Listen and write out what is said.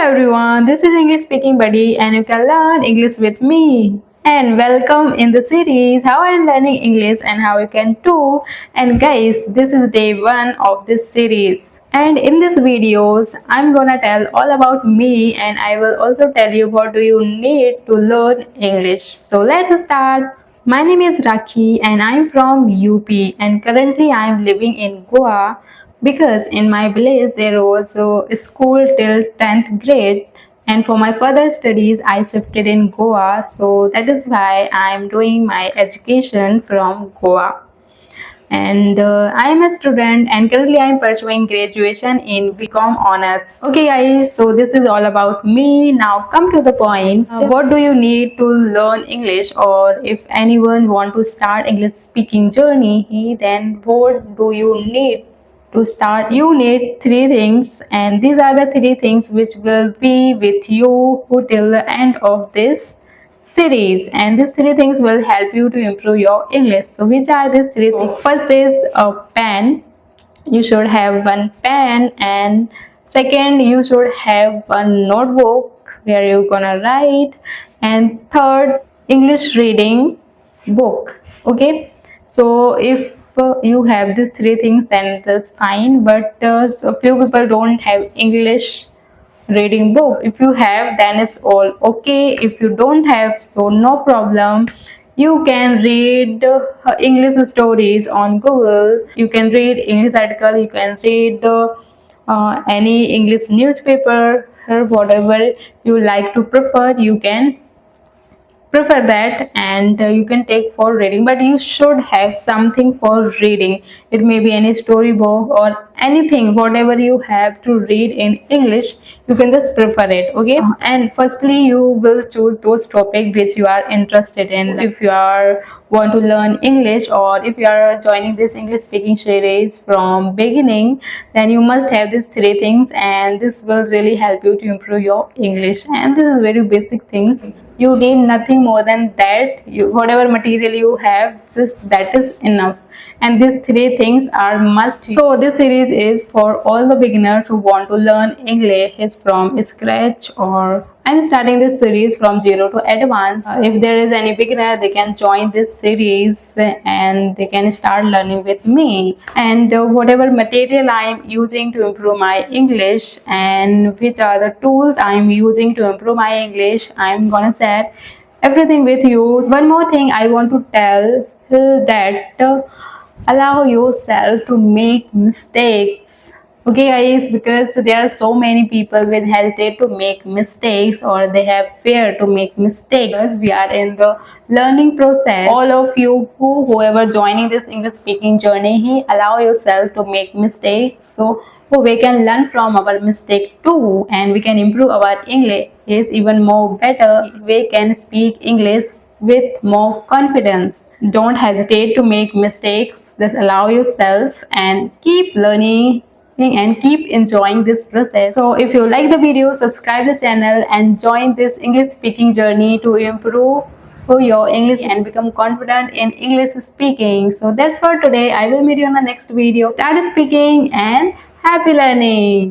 everyone, this is English Speaking Buddy and you can learn English with me. And welcome in the series How I am learning English and how you can too. And guys, this is day 1 of this series. And in this videos, I'm gonna tell all about me and I will also tell you what do you need to learn English. So let's start. My name is Rakhi and I'm from UP and currently I'm living in Goa because in my village there was a school till 10th grade, and for my further studies I shifted in Goa, so that is why I am doing my education from Goa. And I am a student and currently I am pursuing graduation in BCom honors. Okay guys, so this is all about me. Now come to the point. What do you need to learn English, or if anyone want to start English speaking journey, then what do you need to start? You need 3 things, and these are the 3 things which will be with you till the end of this series, and these 3 things will help you to improve your English. So which are these 3 things? First is a pen. You should have one pen, and second you should have one notebook where you're gonna write, and third, English reading book. Okay, so if you have these 3 things then that's fine, but so few people don't have English reading book. If you have, then it's all okay. If you don't have, so no problem. You can read English stories on Google. You can read English article. You can read any English newspaper, or whatever you like to prefer. You can prefer that, and you can take for reading, but you should have something for reading. It may be any storybook or anything, whatever you have to read in English, you can just prefer it. Okay, and firstly you will choose those topic which you are interested in. If you are want to learn English, or if you are joining this English speaking series from beginning, then you must have these 3 things, and this will really help you to improve your English. And this is very basic things. You need nothing more than that. Whatever material you have, just that is enough, and these 3 things are must. So this series is for all the beginners who want to learn English from scratch, or I'm starting this series from 0 to advanced. If there is any beginner, they can join this series and they can start learning with me. And whatever material I am using to improve my English, and which are the tools I am using to improve my English, I'm gonna share everything with you. One more thing I want to tell, that allow yourself to make mistakes. Okay guys, because there are so many people will hesitate to make mistakes, or they have fear to make mistakes. Because we are in the learning process. All of you whoever joining this English speaking journey, allow yourself to make mistakes, so we can learn from our mistake too, and we can improve our English even more better. We can speak English with more confidence. Don't hesitate to make mistakes. Just allow yourself and keep learning and keep enjoying this process. So if you like the video, subscribe the channel and join this English speaking journey to improve your English and become confident in English speaking. So that's for today. I will meet you in the next video. Start speaking and happy learning.